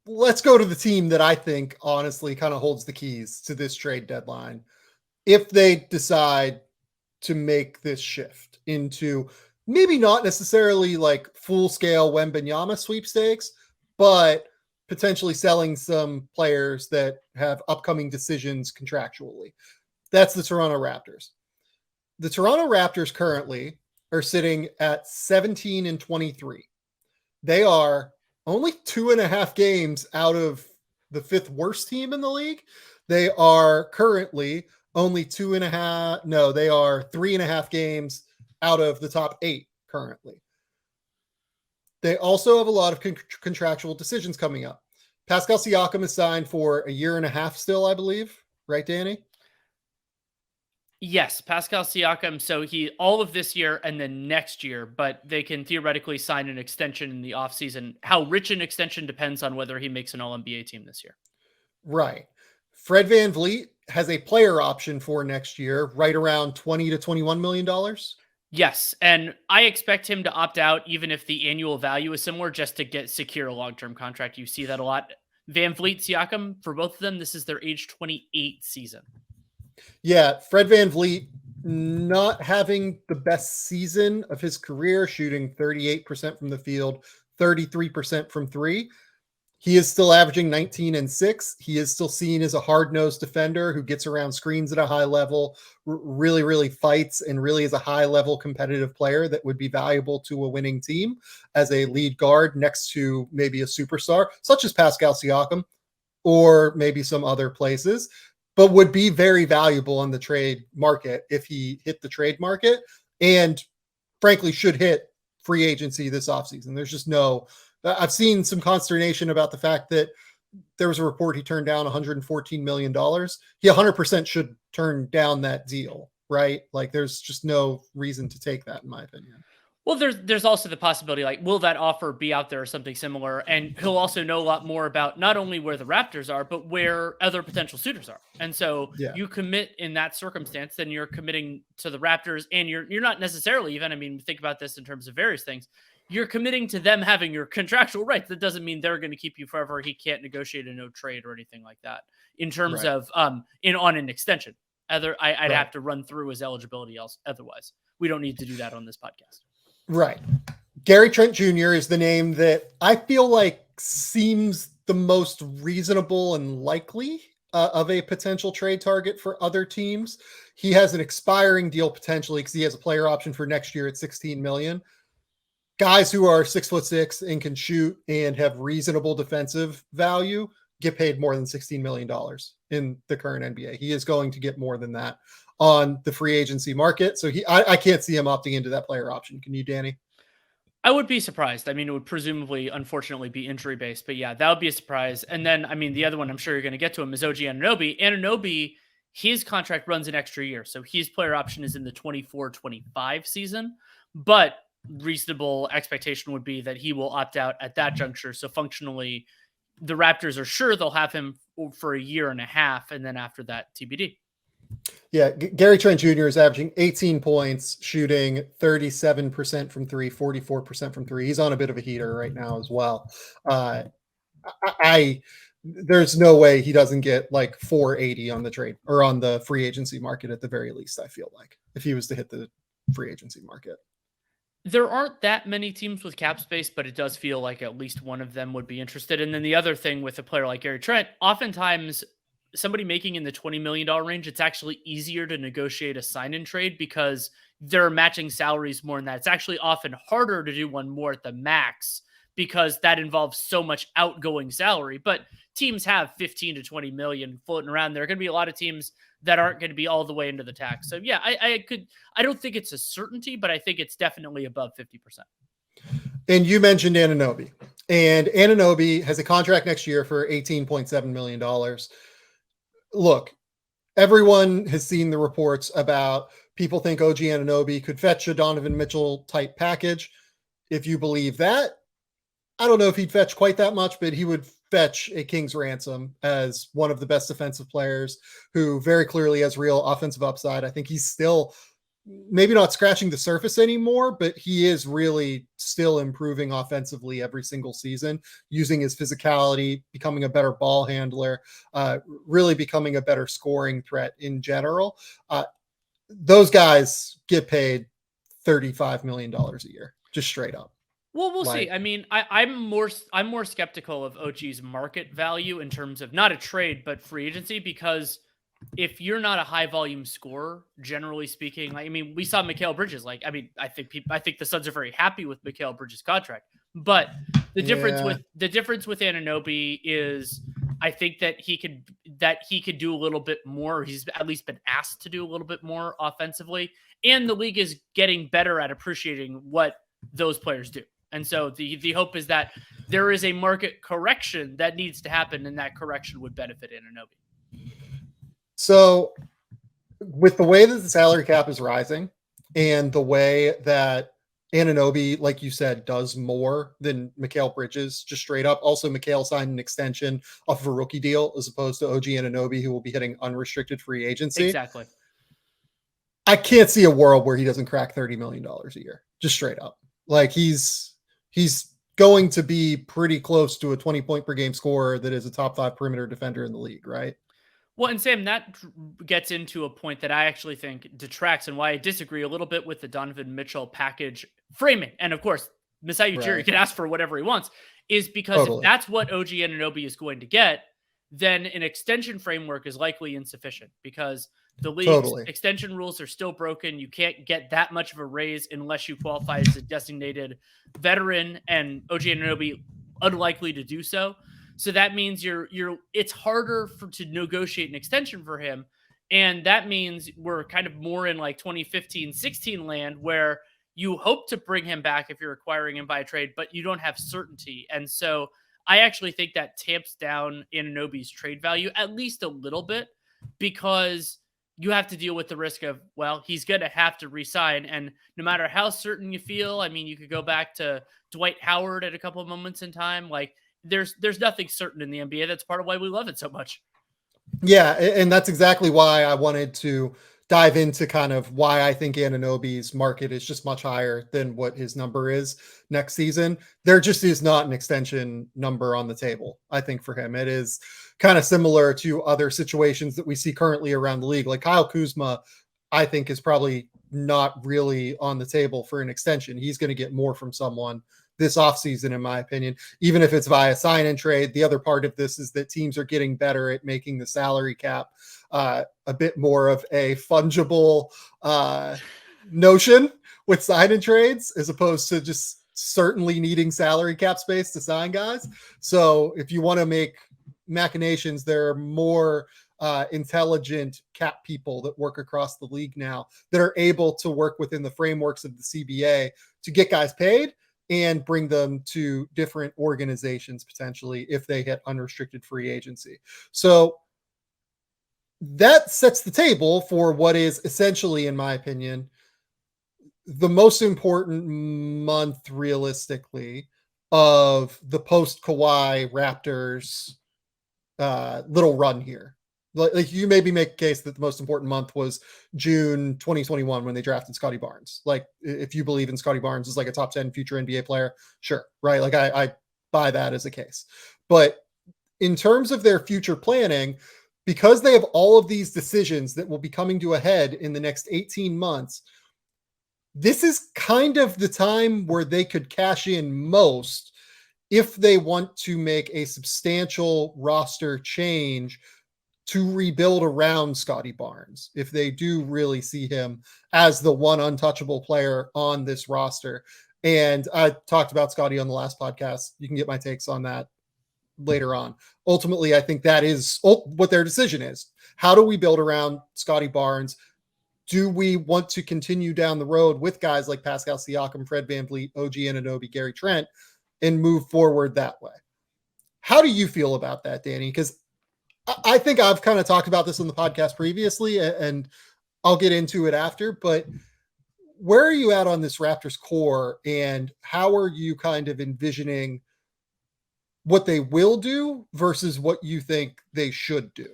let's go to the team that I think honestly kind of holds the keys to this trade deadline. If they decide to make this shift into maybe not necessarily like full scale Wembanyama sweepstakes, but potentially selling some players that have upcoming decisions contractually. That's the Toronto Raptors. The Toronto Raptors currently are sitting at 17-23. They are only 2.5 games out of the 5th worst team in the league. They are currently only 2.5. No, they are 3.5 games out of the top 8 currently. They also have a lot of contractual decisions coming up. Pascal Siakam is signed for a year and a half still, I believe. Right, Danny? Yes, Pascal Siakam. So he all of this year and then next year, but they can theoretically sign an extension in the offseason. How rich an extension depends on whether he makes an All-NBA team this year. Right. Fred VanVleet has a player option for next year, right around $20 to $21 million. Yes, and I expect him to opt out even if the annual value is similar, just to secure a long-term contract. You see that a lot. VanVleet, Siakam, for both of them, this is their age 28 season. Yeah, Fred VanVleet not having the best season of his career, shooting 38% from the field, 33% from three. He is still averaging 19 and 6. He is still seen as a hard-nosed defender who gets around screens at a high level, really, really fights, and really is a high-level competitive player that would be valuable to a winning team as a lead guard next to maybe a superstar, such as Pascal Siakam, or maybe some other places, but would be very valuable on the trade market if he hit the trade market, and frankly should hit free agency this offseason. There's just no... I've seen some consternation about the fact that there was a report he turned down $114 million. He 100% should turn down that deal, right? Like there's just no reason to take that, in my opinion. Well, there's also the possibility, like, will that offer be out there or something similar? And he'll also know a lot more about not only where the Raptors are, but where other potential suitors are. And so you commit in that circumstance, then you're committing to the Raptors, and you're not necessarily even, I mean, think about this in terms of various things. You're committing to them having your contractual rights. That doesn't mean they're going to keep you forever. He can't negotiate a no trade or anything like that in terms of on an extension. I'd have to run through his eligibility else. Otherwise, we don't need to do that on this podcast. Right. Gary Trent Jr. is the name that I feel like seems the most reasonable and likely of a potential trade target for other teams. He has an expiring deal potentially because he has a player option for next year at $16 million. Guys who are 6'6" and can shoot and have reasonable defensive value get paid more than $16 million in the current NBA. He is going to get more than that on the free agency market. So I can't see him opting into that player option. Can you, Danny? I would be surprised. I mean, it would presumably, unfortunately, be injury based, but yeah, that would be a surprise. And then, I mean, the other one I'm sure you're going to get to him is OG Anunoby. Anunoby, his contract runs an extra year. So his player option is in the 24-25 season, but reasonable expectation would be that he will opt out at that juncture. So functionally, the Raptors are sure they'll have him for a year and a half, and then after that, TBD. Yeah, Gary Trent Jr. is averaging 18 points, shooting 37% from three, 44% from three. He's on a bit of a heater right now as well. There's no way he doesn't get like 480 on the trade or on the free agency market at the very least, I feel like, if he was to hit the free agency market. There aren't that many teams with cap space, but it does feel like at least one of them would be interested. And then the other thing with a player like Gary Trent, oftentimes somebody making in the $20 million range, it's actually easier to negotiate a sign-in trade because they're matching salaries more than that. It's actually often harder to do one more at the max because that involves so much outgoing salary. But teams have 15 to 20 million floating around. There are going to be a lot of teams that aren't going to be all the way into the tax. So yeah, I don't think it's a certainty, but I think it's definitely above 50%. And you mentioned Anunoby, and Anunoby has a contract next year for $18.7 million. Look, everyone has seen the reports about people think OG Anunoby could fetch a Donovan Mitchell type package. If you believe that, I don't know if he'd fetch quite that much, but he would fetch a king's ransom as one of the best defensive players who very clearly has real offensive upside. I think he's still maybe not scratching the surface anymore, but he is really still improving offensively every single season, using his physicality, becoming a better ball handler, really becoming a better scoring threat in general. Those guys get paid $35 million a year, just straight up. Well, we'll see. I mean, I'm more skeptical of OG's market value in terms of not a trade, but free agency, because if you're not a high volume scorer, generally speaking, like, I mean, we saw Mikal Bridges. Like, I mean, I think the Suns are very happy with Mikal Bridges' contract, but the difference with Anunoby is, I think that he could do a little bit more. He's at least been asked to do a little bit more offensively, and the league is getting better at appreciating what those players do. And so the hope is that there is a market correction that needs to happen, and that correction would benefit Anunoby. So with the way that the salary cap is rising and the way that Anunoby, like you said, does more than Mikal Bridges, just straight up. Also, Mikal signed an extension off of a rookie deal as opposed to OG Anunoby, who will be hitting unrestricted free agency. Exactly. I can't see a world where he doesn't crack $30 million a year, just straight up. Like he's going to be pretty close to a 20-point per game scorer that is a top 5 perimeter defender in the league, right? Well, and Sam, that gets into a point that I actually think detracts and why I disagree a little bit with the Donovan Mitchell package framing. And of course, Masai Ujiri can ask for whatever he wants, is because if that's what OG Anunoby is going to get, then an extension framework is likely insufficient, because the league's extension rules are still broken. You can't get that much of a raise unless you qualify as a designated veteran, and OG Anunoby unlikely to do so. So that means it's harder to negotiate an extension for him. And that means we're kind of more in like 2015-16 land, where you hope to bring him back if you're acquiring him by a trade, but you don't have certainty. And so I actually think that tamps down Anunoby's trade value at least a little bit, because you have to deal with the risk of, well, he's going to have to resign. And no matter how certain you feel, I mean, you could go back to Dwight Howard at a couple of moments in time. Like, there's nothing certain in the NBA. That's part of why we love it so much. Yeah, and that's exactly why I wanted to dive into kind of why I think Anunoby's market is just much higher than what his number is next season. There just is not an extension number on the table, I think, for him. It is kind of similar to other situations that we see currently around the league. Like Kyle Kuzma, I think, is probably not really on the table for an extension. He's going to get more from someone this offseason, in my opinion, even if it's via sign and trade. The other part of this is that teams are getting better at making the salary cap a bit more of a fungible notion with sign and trades, as opposed to just certainly needing salary cap space to sign guys. So if you want to make machinations, there are more intelligent cap people that work across the league now that are able to work within the frameworks of the CBA to get guys paid and bring them to different organizations potentially if they hit unrestricted free agency. So that sets the table for what is essentially, in my opinion, the most important month realistically of the post Kawhi Raptors little run here. Like you maybe make a case that the most important month was June 2021 when they drafted Scottie Barnes. Like if you believe in Scottie Barnes as like a top 10 future NBA player, sure. Right. Like I buy that as a case, but in terms of their future planning, because they have all of these decisions that will be coming to a head in the next 18 months, this is kind of the time where they could cash in most if they want to make a substantial roster change to rebuild around Scottie Barnes, if they do really see him as the one untouchable player on this roster. And I talked about Scottie on the last podcast. You can get my takes on that later on. Ultimately, I think that is what their decision is. How do we build around Scottie Barnes? Do we want to continue down the road with guys like Pascal Siakam, Fred VanVleet, OG Anunoby, Gary Trent, and move forward that way? How do you feel about that, Danny? Because I think I've kind of talked about this on the podcast previously, and I'll get into it after, but where are you at on this Raptors core, and how are you kind of envisioning what they will do versus what you think they should do?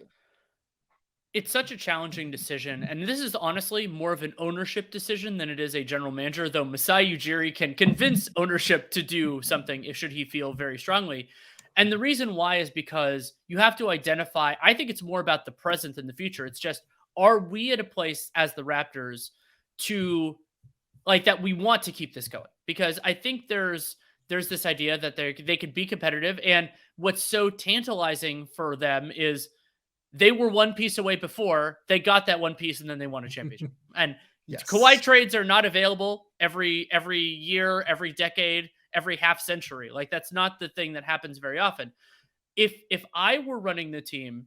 It's such a challenging decision, and this is honestly more of an ownership decision than it is a general manager, though Masai Ujiri can convince ownership to do something if should he feel very strongly. And the reason why is because you have to identify, I think it's more about the present than the future. It's just, are we at a place as the Raptors to like that we want to keep this going? Because I think there's this idea that they could be competitive, and what's so tantalizing for them is they were one piece away before. They got that one piece and then they won a championship. And Yes. Kawhi trades are not available every year, every decade, every half century. Like that's not the thing that happens very often. If I were running the team,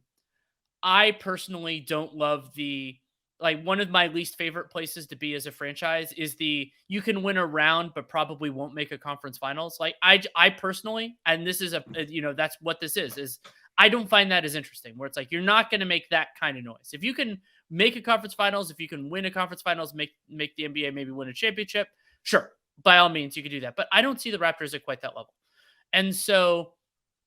I personally don't love the like one of my least favorite places to be as a franchise is the you can win a round but probably won't make a conference finals. Like I personally, and this is that's what this is I don't find that as interesting where it's like you're not going to make that kind of noise. If you can make a conference finals, if you can win a conference finals, make the NBA maybe win a championship, sure, by all means you could do that. But I don't see the Raptors at quite that level. And so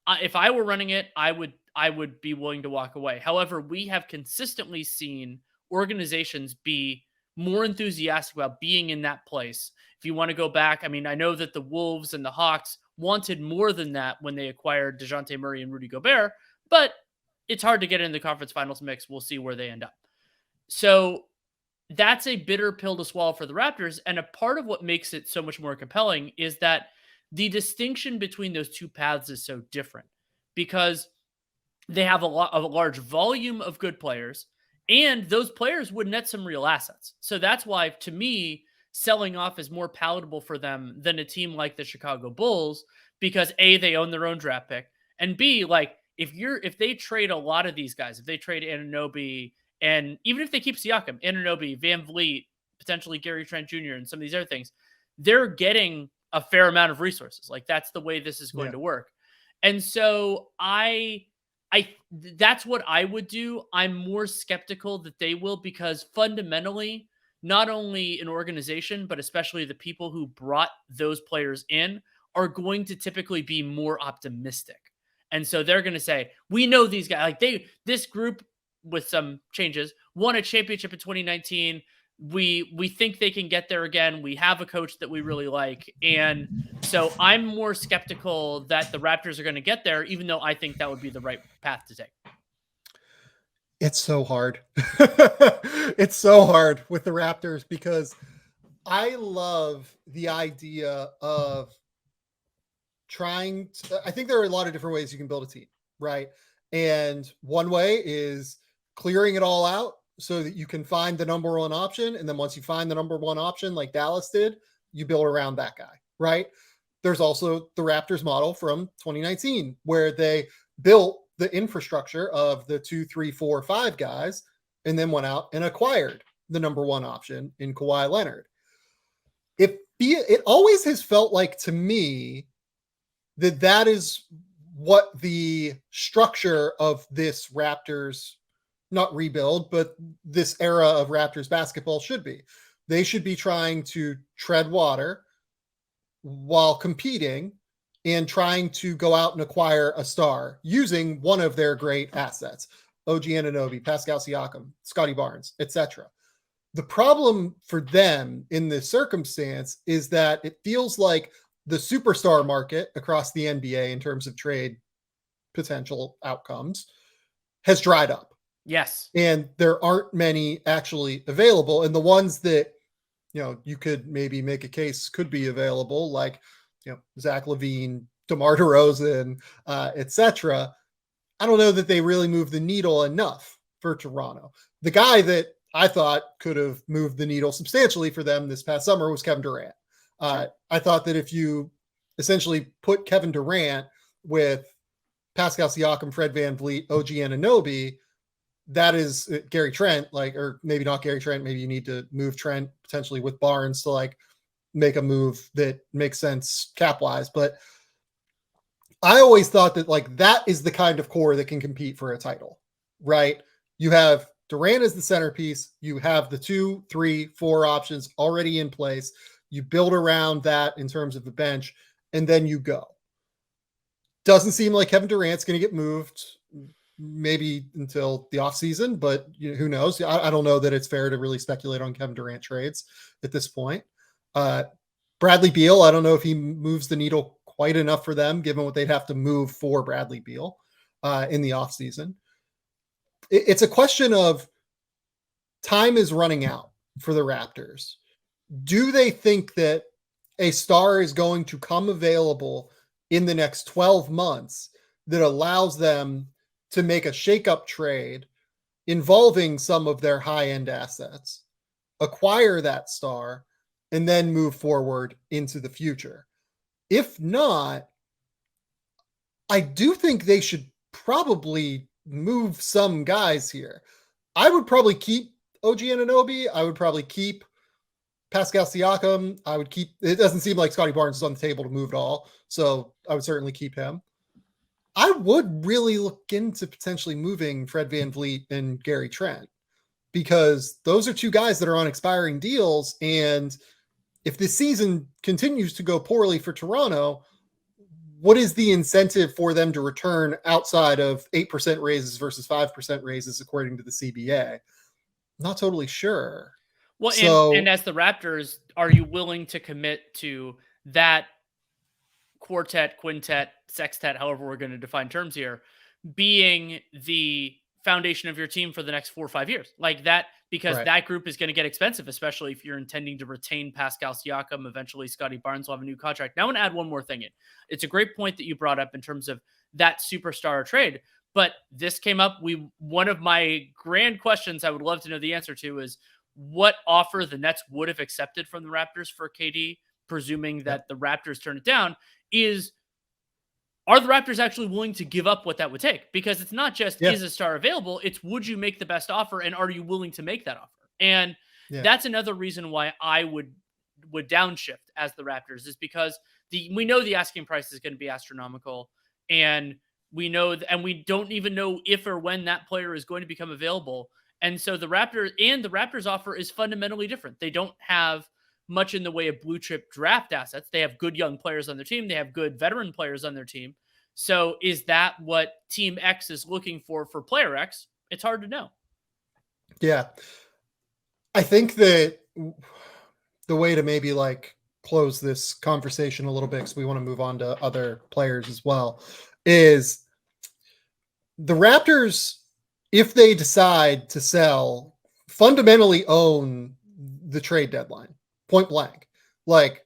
if I were running it, I would be willing to walk away. However, we have consistently seen organizations be more enthusiastic about being in that place. If you want to go back, I mean, I know that the Wolves and the Hawks wanted more than that when they acquired DeJounte Murray and Rudy Gobert, but it's hard to get in the conference finals mix. We'll see where they end up. So that's a bitter pill to swallow for the Raptors. And a part of what makes it so much more compelling is that the distinction between those two paths is so different because they have a large volume of good players, and those players would net some real assets. So that's why, to me, selling off is more palatable for them than a team like the Chicago Bulls because A, they own their own draft pick, and B, like if they trade a lot of these guys, if they trade Anunoby, and even if they keep Siakam, Anunoby, Van Vliet, potentially Gary Trent Jr., and some of these other things, they're getting a fair amount of resources. Like that's the way this is going to work. And so that's what I would do. I'm more skeptical that they will because fundamentally, not only an organization, but especially the people who brought those players in are going to typically be more optimistic. And so they're going to say, we know these guys, like this group with some changes won a championship in 2019. We think they can get there again. We have a coach that we really like. And so I'm more skeptical that the Raptors are going to get there, even though I think that would be the right path to take. It's so hard. It's so hard with the Raptors because I love the idea of I think there are a lot of different ways you can build a team, right? And one way is clearing it all out so that you can find the number one option. And then once you find the number one option, like Dallas did, you build around that guy, right? There's also the Raptors model from 2019, where they built the infrastructure of the 2, 3, 4, 5 guys, and then went out and acquired the number one option in Kawhi Leonard. It always has felt like to me that is what the structure of this Raptors, not rebuild, but this era of Raptors basketball should be. They should be trying to tread water while competing and trying to go out and acquire a star using one of their great assets, OG Anunoby, Pascal Siakam, Scotty Barnes, etc. The problem for them in this circumstance is that it feels like the superstar market across the NBA in terms of trade potential outcomes has dried up. Yes. And there aren't many actually available. And the ones that, you could maybe make a case could be available, like, Zach LaVine, DeMar DeRozan, etc. I don't know that they really move the needle enough for Toronto. The guy that I thought could have moved the needle substantially for them this past summer was Kevin Durant. I thought that if you essentially put Kevin Durant with Pascal Siakam, Fred VanVleet, OG Anunoby, that is Gary Trent, or maybe not Gary Trent. Maybe you need to move Trent potentially with Barnes to make a move that makes sense cap wise. But I always thought that that is the kind of core that can compete for a title, right? You have Durant as the centerpiece. You have the 2, 3, 4 options already in place. You build around that in terms of the bench, and then you go. Doesn't seem like Kevin Durant's going to get moved maybe until the offseason, but who knows? I don't know that it's fair to really speculate on Kevin Durant trades at this point. Bradley Beal, I don't know if he moves the needle quite enough for them, given what they'd have to move for Bradley Beal in the offseason. It's a question of time is running out for the Raptors. Do they think that a star is going to come available in the next 12 months that allows them to make a shakeup trade involving some of their high-end assets, acquire that star, and then move forward into the future? If not, I do think they should probably move some guys here. I would probably keep OG Anunoby. I would probably keep Pascal Siakam. I would keep, it doesn't seem like Scotty Barnes is on the table to move at all, so I would certainly keep him. I would really look into potentially moving Fred VanVleet and Gary Trent, because those are two guys that are on expiring deals. And if this season continues to go poorly for Toronto, what is the incentive for them to return outside of 8% raises versus 5% raises, according to the CBA? Not totally sure. Well, so, and as the Raptors, are you willing to commit to that quartet, quintet, sextet, however we're going to define terms here, being the foundation of your team for the next 4 or 5 years? Like that, because right. that group is going to get expensive, especially if you're intending to retain Pascal Siakam. Eventually, Scotty Barnes will have a new contract. Now, I want to add one more thing in. It's a great point that you brought up in terms of that superstar trade, but this came up. One of my grand questions I would love to know the answer to is what offer the Nets would have accepted from the Raptors for KD, presuming that the Raptors turn it down. Are the Raptors actually willing to give up what that would take? Because it's not just, is a star available? It's, would you make the best offer, and are you willing to make that offer? And that's another reason why I would downshift as the Raptors, is because we know the asking price is going to be astronomical, and we know, and we don't even know if or when that player is going to become available. And so the Raptors offer is fundamentally different. They don't have much in the way of blue chip draft assets. They have good young players on their team. They have good veteran players on their team. So is that what Team X is looking for player X? It's hard to know. Yeah. I think that the way to maybe like close this conversation a little bit, because we want to move on to other players as well, is the Raptors, if they decide to sell, fundamentally own the trade deadline. Point blank. Like,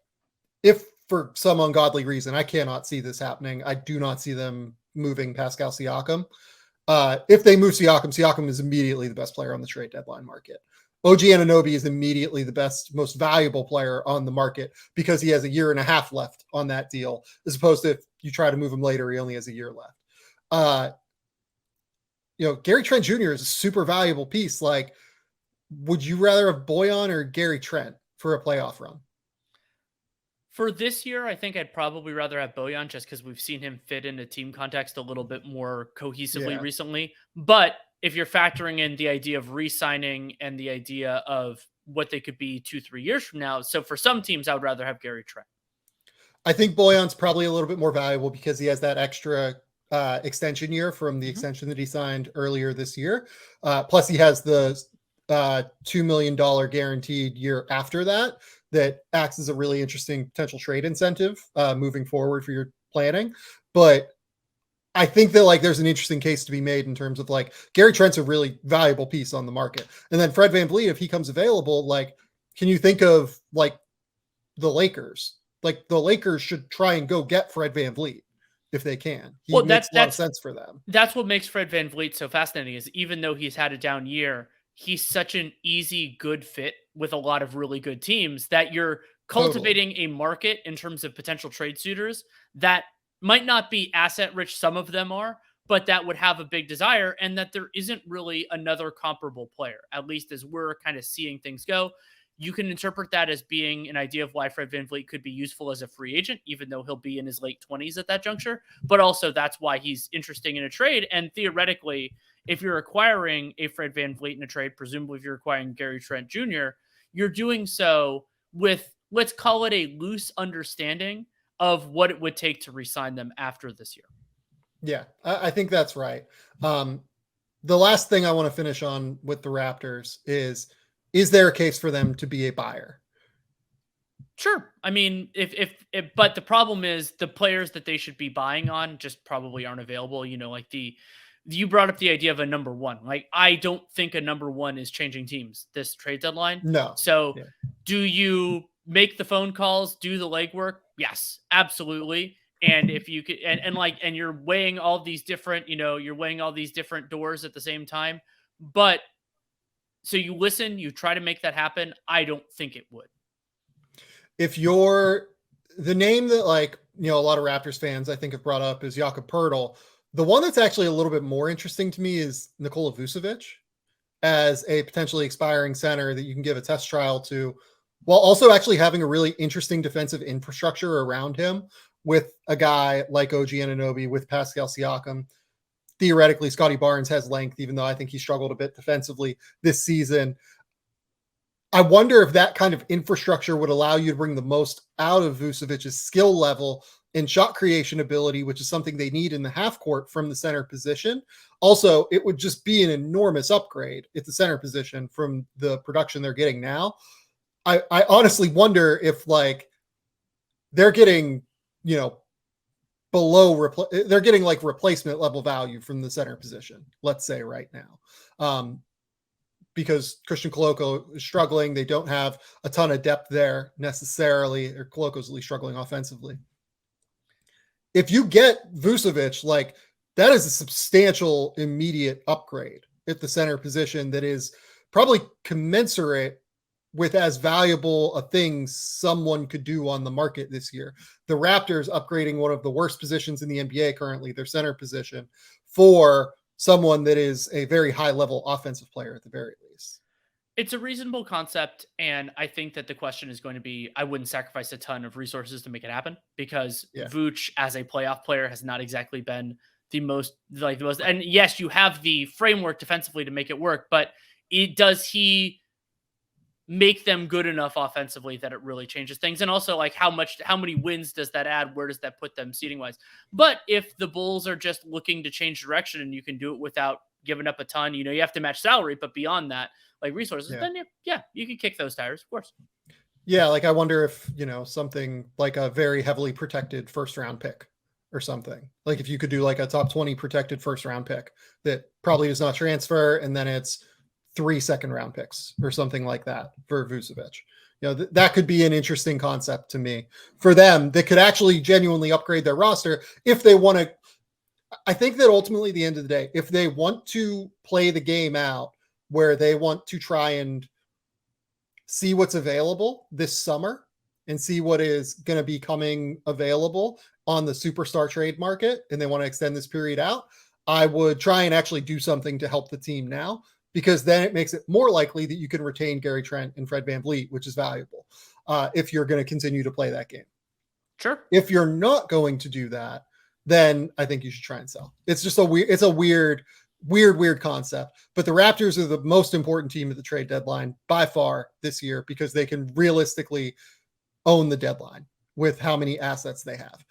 if for some ungodly reason, I cannot see this happening, I do not see them moving Pascal Siakam. If they move Siakam is immediately the best player on the trade deadline market. OG Anunoby is immediately the best, most valuable player on the market, because he has a year and a half left on that deal, as opposed to if you try to move him later, he only has a year left. Gary Trent Jr. is a super valuable piece. Like, would you rather have Bojan or Gary Trent for a playoff run? For this year, I think I'd probably rather have Bojan, just because we've seen him fit in a team context a little bit more cohesively recently. But if you're factoring in the idea of re-signing and the idea of what they could be 2-3 years from now, so for some teams, I would rather have Gary Trent. I think Bojan's probably a little bit more valuable because he has that extra extension year from the extension that he signed earlier this year. Plus, he has the $2 million guaranteed year after that acts as a really interesting potential trade incentive moving forward for your planning. But I think that like there's an interesting case to be made in terms of like Gary Trent's a really valuable piece on the market. And then Fred VanVleet, if he comes available, like, can you think of like the Lakers? Like, the Lakers should try and go get Fred VanVleet if they can. He makes a lot of sense for them. That's what makes Fred VanVleet so fascinating, is even though he's had a down year, he's such an easy, good fit with a lot of really good teams that you're cultivating a market in terms of potential trade suitors that might not be asset rich. Some of them are, but that would have a big desire, and that there isn't really another comparable player, at least as we're kind of seeing things go. You can interpret that as being an idea of why Fred VanVleet could be useful as a free agent, even though he'll be in his late 20s at that juncture. But also that's why he's interesting in a trade. And theoretically, if you're acquiring a Fred VanVleet in a trade, presumably if you're acquiring Gary Trent Jr., you're doing so with, let's call it, a loose understanding of what it would take to re-sign them after this year. Yeah, I think that's right. The last thing I want to finish on with the Raptors is there a case for them to be a buyer? Sure. I mean, if but the problem is the players that they should be buying on just probably aren't available. Like you brought up the idea of a number one. Like I don't think a number one is changing teams this trade deadline. No. So Yeah. do you make the phone calls, do the legwork? Yes, absolutely. And if you could and you're weighing all these different, you're weighing all these different doors at the same time. But so you listen, you try to make that happen. I don't think it would. If you're the name that a lot of Raptors fans I think have brought up is Jakob Poeltl. The one that's actually a little bit more interesting to me is Nikola Vucevic as a potentially expiring center that you can give a test trial to, while also actually having a really interesting defensive infrastructure around him with a guy like OG Anunoby, with Pascal Siakam. Theoretically, Scotty Barnes has length, even though I think he struggled a bit defensively this season. I wonder if that kind of infrastructure would allow you to bring the most out of Vucevic's skill level and shot creation ability, which is something they need in the half court from the center position. Also, it would just be an enormous upgrade at the center position from the production they're getting now. I honestly wonder if they're getting, they're getting replacement level value from the center position, let's say right now. Because Christian Koloko is struggling. They don't have a ton of depth there necessarily, or Koloko's at least struggling offensively. If you get Vucevic, that is a substantial immediate upgrade at the center position that is probably commensurate with as valuable a thing someone could do on the market this year. The Raptors upgrading one of the worst positions in the NBA currently, their center position, for someone that is a very high level offensive player at the very least. It's a reasonable concept, and I think that the question is going to be, I wouldn't sacrifice a ton of resources to make it happen, because Vooch as a playoff player has not exactly been the most, and yes, you have the framework defensively to make it work, but does he make them good enough offensively that it really changes things? And also, how many wins does that add? Where does that put them seating wise? But if the Bulls are just looking to change direction and you can do it without giving up a ton, you have to match salary, but beyond that, resources, then you can kick those tires, of course. Yeah, I wonder if, something like a very heavily protected first round pick or something. If you could do a top 20 protected first round pick that probably does not transfer, and then it's 3 second round picks or something like that for Vucevic. That could be an interesting concept to me for them that could actually genuinely upgrade their roster if they want to. I think that ultimately, at the end of the day, if they want to play the game out where they want to try and see what's available this summer and see what is going to be coming available on the superstar trade market, and they want to extend this period out, I would try and actually do something to help the team now, because then it makes it more likely that you can retain Gary Trent and Fred VanVleet, which is valuable if you're going to continue to play that game. Sure. If you're not going to do that, then I think you should try and sell. It's just a weird concept. But the Raptors are the most important team at the trade deadline by far this year, because they can realistically own the deadline with how many assets they have.